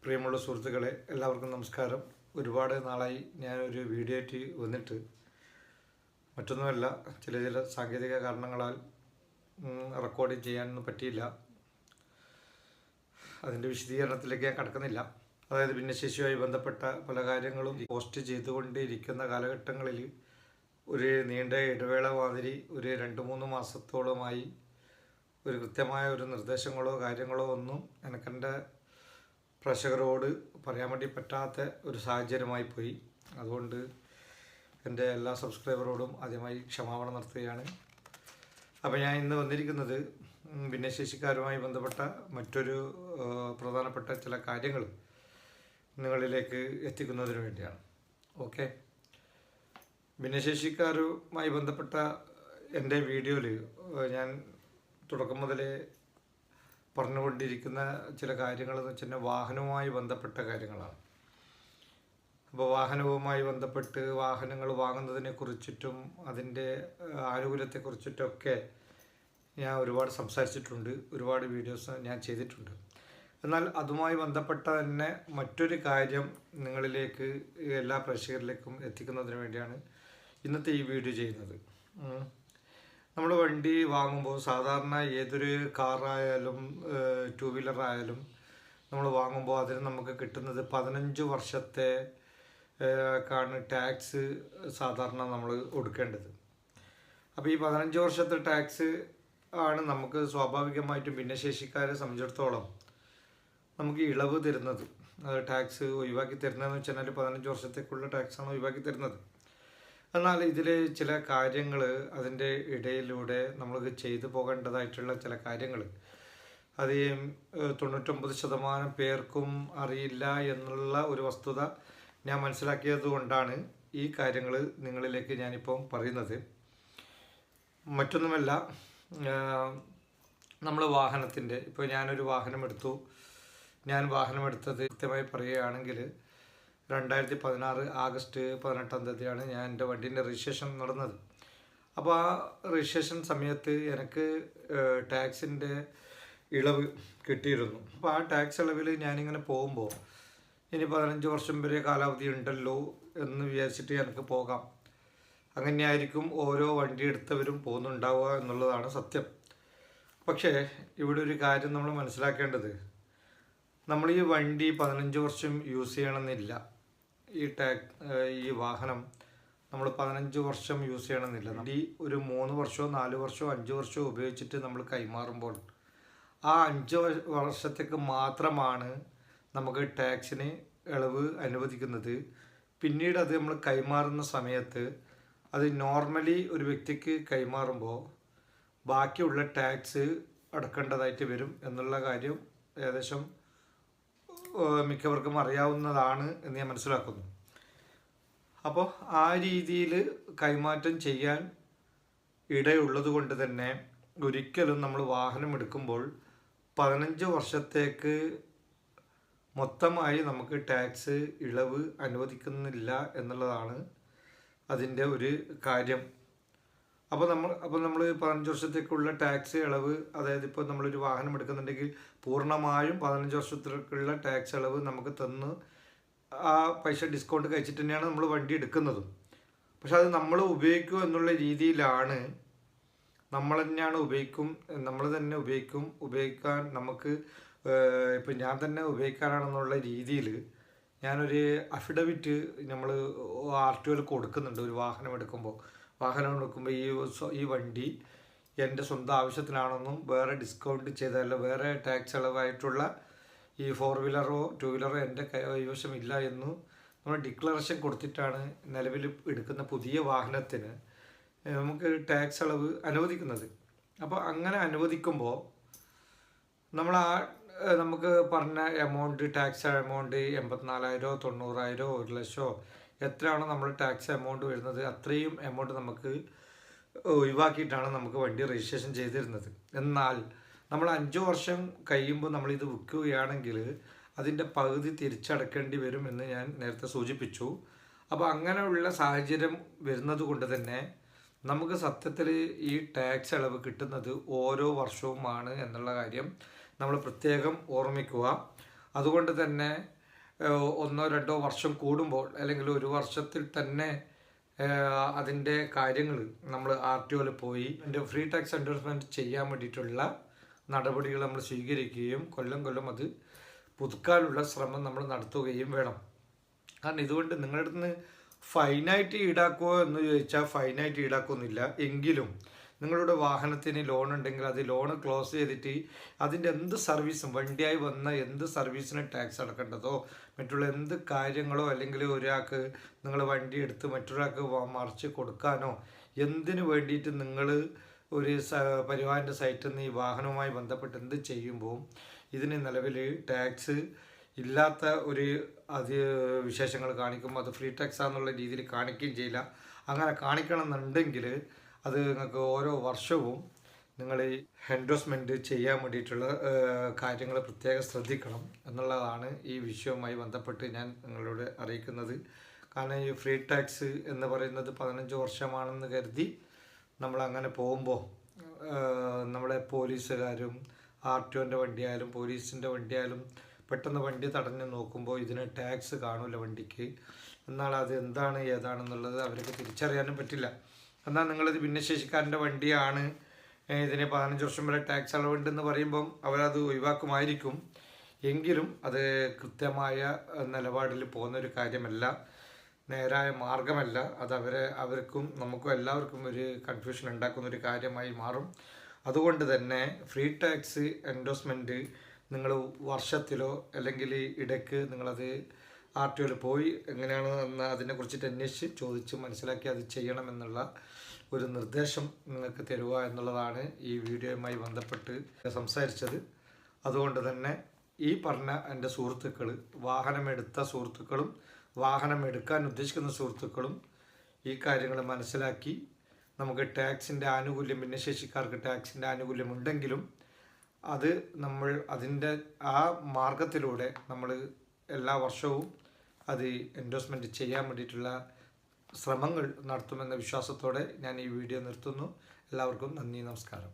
പ്രിയമുള്ള സുഹൃത്തുക്കളെ, എല്ലാവർക്കും നമസ്കാരം. ഒരുപാട് നാളായി ഞാനൊരു വീഡിയോ ആയിട്ട് വന്നിട്ട്. മറ്റൊന്നുമല്ല, ചില സാങ്കേതിക കാരണങ്ങളാൽ റെക്കോർഡിങ് ചെയ്യാനൊന്നും പറ്റിയില്ല. അതിൻ്റെ വിശദീകരണത്തിലേക്ക് ഞാൻ കടക്കുന്നില്ല. അതായത് ഭിന്നശേഷിയുമായി ബന്ധപ്പെട്ട പല കാര്യങ്ങളും പോസ്റ്റ് ചെയ്തുകൊണ്ടിരിക്കുന്ന കാലഘട്ടങ്ങളിൽ ഒരു നീണ്ട ഇടവേള മാതിരി ഒരു 2-3 മാസത്തോളമായി ഒരു കൃത്യമായ ഒരു നിർദ്ദേശങ്ങളോ കാര്യങ്ങളോ ഒന്നും എനിക്കെൻ്റെ പ്രേക്ഷകരോട് പറയാൻ വേണ്ടി പറ്റാത്ത ഒരു സാഹചര്യമായി പോയി. അതുകൊണ്ട് എൻ്റെ എല്ലാ സബ്സ്ക്രൈബറോടും ആദ്യമായി ക്ഷമാപണം നടത്തുകയാണ്. അപ്പോൾ ഞാൻ ഇന്ന് വന്നിരിക്കുന്നത് ഭിന്നശേഷിക്കാരുമായി ബന്ധപ്പെട്ട മറ്റൊരു പ്രധാനപ്പെട്ട ചില കാര്യങ്ങൾ നിങ്ങളിലേക്ക് എത്തിക്കുന്നതിന് വേണ്ടിയാണ്. ഓക്കെ, ഭിന്നശേഷിക്കാരുമായി ബന്ധപ്പെട്ട എൻ്റെ വീഡിയോയിൽ ഞാൻ തുടക്കം മുതലേ പറഞ്ഞുകൊണ്ടിരിക്കുന്ന ചില കാര്യങ്ങൾ എന്ന് വെച്ചാൽ വാഹനവുമായി ബന്ധപ്പെട്ട കാര്യങ്ങളാണ്. അപ്പോൾ വാഹനവുമായി ബന്ധപ്പെട്ട് വാഹനങ്ങൾ വാങ്ങുന്നതിനെ കുറിച്ചിട്ടും അതിൻ്റെ ആനുകൂല്യത്തെക്കുറിച്ചിട്ടൊക്കെ ഞാൻ ഒരുപാട് സംസാരിച്ചിട്ടുണ്ട്, ഒരുപാട് വീഡിയോസ് ഞാൻ ചെയ്തിട്ടുണ്ട്. എന്നാൽ അതുമായി ബന്ധപ്പെട്ട തന്നെ മറ്റൊരു കാര്യം നിങ്ങളിലേക്ക്, എല്ലാ പ്രേക്ഷകരിലേക്കും എത്തിക്കുന്നതിന് വേണ്ടിയാണ് ഇന്നത്തെ ഈ വീഡിയോ ചെയ്യുന്നത്. നമ്മൾ വണ്ടി വാങ്ങുമ്പോൾ സാധാരണ ഏതൊരു കാറായാലും 2 വീലറായാലും നമ്മൾ വാങ്ങുമ്പോൾ അതിന് നമുക്ക് കിട്ടുന്നത് 15 വർഷത്തെ ടാക്സ് സാധാരണ നമ്മൾ കൊടുക്കേണ്ടത്. അപ്പോൾ ഈ 15 വർഷത്തെ ടാക്സ് ആണ് നമുക്ക് സ്വാഭാവികമായിട്ടും ഭിന്നശേഷിക്കാരെ സംബന്ധിച്ചിടത്തോളം നമുക്ക് ഇളവ് തരുന്നത്. ടാക്സ് ഒഴിവാക്കി തരുന്നതെന്ന് വെച്ചാൽ 15 വർഷത്തേക്കുള്ള ടാക്സാണ് ഒഴിവാക്കി തരുന്നത്. എന്നാൽ ഇതിൽ ചില കാര്യങ്ങൾ, അതിൻ്റെ ഇടയിലൂടെ നമ്മൾക്ക് ചെയ്തു പോകേണ്ടതായിട്ടുള്ള ചില കാര്യങ്ങൾ അത് 99% പേർക്കും അറിയില്ല എന്നുള്ള ഒരു വസ്തുത ഞാൻ മനസ്സിലാക്കിയത് കൊണ്ടാണ് ഈ കാര്യങ്ങൾ നിങ്ങളിലേക്ക് ഞാനിപ്പം പറയുന്നത്. മറ്റൊന്നുമല്ല, നമ്മൾ വാഹനത്തിൻ്റെ, ഇപ്പോൾ ഞാനൊരു വാഹനമെടുത്തു. ഞാൻ വാഹനമെടുത്തത് കൃത്യമായി പറയുകയാണെങ്കിൽ 2016 ആഗസ്റ്റ് 18 തീയതിയാണ് ഞാൻ എൻ്റെ വണ്ടീൻ്റെ രജിസ്ട്രേഷൻ നടന്നത്. അപ്പോൾ ആ രജിസ്ട്രേഷൻ സമയത്ത് എനിക്ക് ടാക്സിൻ്റെ ഇളവ് കിട്ടിയിരുന്നു. അപ്പോൾ ആ ടാക്സ് ഇളവിൽ ഞാനിങ്ങനെ പോകുമ്പോൾ ഇനി 15 വർഷം വരെ കാലാവധി ഉണ്ടല്ലോ എന്ന് വിചാരിച്ചിട്ട് എനിക്ക് പോകാം. അങ്ങനെയായിരിക്കും ഓരോ വണ്ടി എടുത്തവരും പോകുന്നുണ്ടാവുക എന്നുള്ളതാണ് സത്യം. പക്ഷേ ഇവിടെ ഒരു കാര്യം നമ്മൾ മനസ്സിലാക്കേണ്ടത്, നമ്മൾ ഈ വണ്ടി 15 വർഷം യൂസ് ചെയ്യണമെന്നില്ല. ഈ വാഹനം നമ്മൾ 15 വർഷം യൂസ് ചെയ്യണമെന്നില്ല. വണ്ടി ഒരു 3 വർഷമോ 4 വർഷമോ 5 വർഷമോ ഉപയോഗിച്ചിട്ട് നമ്മൾ കൈമാറുമ്പോൾ ആ 5 വർഷത്തേക്ക് മാത്രമാണ് നമുക്ക് ടാക്സിന് ഇളവ് അനുവദിക്കുന്നത്. പിന്നീട് അത് നമ്മൾ കൈമാറുന്ന സമയത്ത് അത് നോർമലി ഒരു വ്യക്തിക്ക് കൈമാറുമ്പോൾ ബാക്കിയുള്ള ടാക്സ് അടക്കേണ്ടതായിട്ട് വരും എന്നുള്ള കാര്യം ഏകദേശം മിക്കവർക്കും അറിയാവുന്നതാണ് എന്ന് ഞാൻ മനസ്സിലാക്കുന്നു. അപ്പോൾ ആ രീതിയിൽ കൈമാറ്റം ചെയ്യാൻ ഇടയുള്ളത് കൊണ്ട് തന്നെ ഒരിക്കലും നമ്മൾ വാഹനം എടുക്കുമ്പോൾ 15 വർഷത്തേക്ക് മൊത്തമായി നമുക്ക് ടാക്സ് ഇളവ് അനുവദിക്കുന്നില്ല എന്നുള്ളതാണ് അതിൻ്റെ ഒരു കാര്യം. അപ്പോൾ നമ്മൾ 15 വർഷത്തേക്കുള്ള ടാക്സ് ഇളവ്, അതായത് ഇപ്പോൾ നമ്മളൊരു വാഹനം എടുക്കുന്നുണ്ടെങ്കിൽ പൂർണ്ണമായും 15 വർഷത്തേക്കുള്ള ടാക്സ് ഇളവ് നമുക്ക് തന്ന് ആ പൈസ ഡിസ്കൗണ്ട് കഴിച്ചിട്ട് തന്നെയാണ് നമ്മൾ വണ്ടി എടുക്കുന്നതും. പക്ഷെ അത് നമ്മൾ ഉപയോഗിക്കുക എന്നുള്ള രീതിയിലാണ്, നമ്മൾ തന്നെ ഉപയോഗിക്കാൻ നമുക്ക് ഇപ്പം ഞാൻ തന്നെ ഉപയോഗിക്കാനാണെന്നുള്ള രീതിയിൽ ഞാനൊരു അഫിഡവിറ്റ് നമ്മൾ RTOയിൽ കൊടുക്കുന്നുണ്ട്. ഒരു വാഹനം എടുക്കുമ്പോൾ ഈ വണ്ടി എൻ്റെ സ്വന്തം ആവശ്യത്തിനാണെന്നും വേറെ ഡിസ്കൗണ്ട് ചെയ്തല്ല, വേറെ ടാക്സ് ഇളവായിട്ടുള്ള ഈ 4 വീലറോ 2 വീലറോ എൻ്റെ കൈവശമില്ല എന്നും നമ്മൾ ഡിക്ലറേഷൻ കൊടുത്തിട്ടാണ് നിലവിൽ എടുക്കുന്ന പുതിയ വാഹനത്തിന് നമുക്ക് ടാക്സ് ഇളവ് അനുവദിക്കുന്നത്. അപ്പോൾ അങ്ങനെ അനുവദിക്കുമ്പോൾ നമുക്ക് പറഞ്ഞ എമൗണ്ട്, ടാക്സ് എമൗണ്ട് 84,000, 90,000, 1 ലക്ഷമോ എത്രയാണോ നമ്മൾ ടാക്സ് എമൗണ്ട് വരുന്നത് അത്രയും എമൗണ്ട് നമുക്ക് ഒഴിവാക്കിയിട്ടാണ് നമുക്ക് വണ്ടി രജിസ്ട്രേഷൻ ചെയ്തിരുന്നത്. എന്നാൽ നമ്മൾ 5 വർഷം കഴിയുമ്പോൾ നമ്മളിത് വിൽക്കുകയാണെങ്കിൽ അതിൻ്റെ പകുതി തിരിച്ചടക്കേണ്ടി വരും എന്ന് ഞാൻ നേരത്തെ സൂചിപ്പിച്ചു. അപ്പോൾ അങ്ങനെയുള്ള സാഹചര്യം വരുന്നത് കൊണ്ട് തന്നെ നമുക്ക് സത്യത്തിൽ ഈ ടാക്സ് ഇളവ് കിട്ടുന്നത് ഓരോ വർഷവുമാണ് എന്നുള്ള കാര്യം നമ്മൾ പ്രത്യേകം ഓർമ്മിക്കുക. അതുകൊണ്ട് തന്നെ ഒന്നോ രണ്ടോ വർഷം കൂടുമ്പോൾ അല്ലെങ്കിൽ ഒരു വർഷത്തിൽ തന്നെ അതിൻ്റെ കാര്യങ്ങൾ നമ്മൾ RTOയിൽ പോയി അതിൻ്റെ ഫ്രീ ടാക്സ് എൻഡോഴ്സ്മെൻറ്റ് ചെയ്യാൻ വേണ്ടിയിട്ടുള്ള നടപടികൾ നമ്മൾ സ്വീകരിക്കുകയും കൊല്ലം അത് പുതുക്കാനുള്ള ശ്രമം നമ്മൾ നടത്തുകയും വേണം. കാരണം ഇതുകൊണ്ട് നിങ്ങളുടെ അടുത്ത് നിന്ന് ഫൈനായിട്ട് ഈടാക്കുമോ എന്ന് ചോദിച്ചാൽ ഫൈനായിട്ട് ഈടാക്കുന്നില്ല. എങ്കിലും നിങ്ങളുടെ വാഹനത്തിന് ലോൺ ഉണ്ടെങ്കിൽ അത് ലോൺ ക്ലോസ് ചെയ്തിട്ട് അതിൻ്റെ എന്ത് സർവീസും വണ്ടിയായി വന്ന എന്ത് സർവീസിന് ടാക്സ് അടക്കേണ്ടതോ മറ്റുള്ള എന്ത് കാര്യങ്ങളോ അല്ലെങ്കിൽ ഒരാൾക്ക് നിങ്ങൾ വണ്ടി എടുത്ത് മറ്റൊരാൾക്ക് മറിച്ച് കൊടുക്കാനോ എന്തിനു വേണ്ടിയിട്ട് നിങ്ങൾ ഒരു പരിവാഹൻ്റെ സൈറ്റിൽ നിന്ന് ഈ വാഹനവുമായി ബന്ധപ്പെട്ട് എന്ത് ചെയ്യുമ്പോൾ ഇതിന് നിലവിൽ ടാക്സ് ഇല്ലാത്ത ഒരു വിശേഷങ്ങൾ കാണിക്കുമ്പോൾ അത് ഫ്രീ ടാക്സ് ആണെന്നുള്ള രീതിയിൽ കാണിക്കുകയും ചെയ്യില്ല. അങ്ങനെ കാണിക്കണം എന്നുണ്ടെങ്കിൽ അത് നിങ്ങൾക്ക് ഓരോ വർഷവും നിങ്ങൾ ഈ എൻഡോഴ്സ്മെൻറ്റ് ചെയ്യാൻ വേണ്ടിയിട്ടുള്ള കാര്യങ്ങൾ പ്രത്യേകം ശ്രദ്ധിക്കണം എന്നുള്ളതാണ് ഈ വിഷയവുമായി ബന്ധപ്പെട്ട് ഞാൻ നിങ്ങളോട് അറിയിക്കുന്നത്. കാരണം ഈ ഫ്രീ ടാക്സ് എന്ന് പറയുന്നത് 15 വർഷമാണെന്ന് കരുതി നമ്മളങ്ങനെ പോകുമ്പോൾ നമ്മളെ പോലീസുകാരും RTOൻ്റെ വണ്ടിയായാലും പോലീസിൻ്റെ വണ്ടിയായാലും പെട്ടെന്ന് വണ്ടി തടഞ്ഞ് നോക്കുമ്പോൾ ഇതിന് ടാക്സ് കാണില്ല വണ്ടിക്ക്. എന്നാൽ അത് എന്താണ് ഏതാണെന്നുള്ളത് അവർക്ക് തിരിച്ചറിയാനും പറ്റില്ല. എന്നാൽ നിങ്ങളിത് ഭിന്നശേഷിക്കാരൻ്റെ വണ്ടിയാണ്, ഇതിന് 15 വർഷം വരെ ടാക്സ് അളവുണ്ടെന്ന് പറയുമ്പം അവരത് ഒഴിവാക്കുമായിരിക്കും. എങ്കിലും അത് കൃത്യമായ നിലപാടിൽ പോകുന്നൊരു കാര്യമല്ല, നേരായ മാർഗമല്ല. അത് അവർക്കും നമുക്കും എല്ലാവർക്കും ഒരു കൺഫ്യൂഷൻ ഉണ്ടാക്കുന്നൊരു കാര്യമായി മാറും. അതുകൊണ്ട് തന്നെ ഫ്രീ ടാക്സ് എൻഡോഴ്സ്മെൻറ്റ് നിങ്ങൾ വർഷത്തിലോ അല്ലെങ്കിൽ ഇടയ്ക്ക് നിങ്ങളത് RTOയിൽ പോയി എങ്ങനെയാണ് എന്ന് അതിനെക്കുറിച്ചിട്ട് അന്വേഷിച്ച് ചോദിച്ച് മനസ്സിലാക്കി അത് ചെയ്യണമെന്നുള്ള ഒരു നിർദ്ദേശം നിങ്ങൾക്ക് തരുക എന്നുള്ളതാണ് ഈ വീഡിയോയുമായി ബന്ധപ്പെട്ട് സംസാരിച്ചത്. അതുകൊണ്ട് തന്നെ ഈ പറഞ്ഞ എൻ്റെ സുഹൃത്തുക്കൾ, വാഹനമെടുത്ത സുഹൃത്തുക്കളും വാഹനം എടുക്കാൻ ഉദ്ദേശിക്കുന്ന സുഹൃത്തുക്കളും ഈ കാര്യങ്ങൾ മനസ്സിലാക്കി നമുക്ക് ടാക്സിൻ്റെ ആനുകൂല്യം, ഭിന്നശേഷിക്കാർക്ക് ടാക്സിൻ്റെ ആനുകൂല്യം ഉണ്ടെങ്കിലും അത് നമ്മൾ അതിൻ്റെ ആ മാർഗത്തിലൂടെ നമ്മൾ എല്ലാ വർഷവും അത് എൻഡോഴ്സ്മെൻറ്റ് ചെയ്യാൻ വേണ്ടിയിട്ടുള്ള ശ്രമങ്ങൾ നടത്തുമെന്ന വിശ്വാസത്തോടെ ഞാൻ ഈ വീഡിയോ നിർത്തുന്നു. എല്ലാവർക്കും നന്ദി, നമസ്കാരം.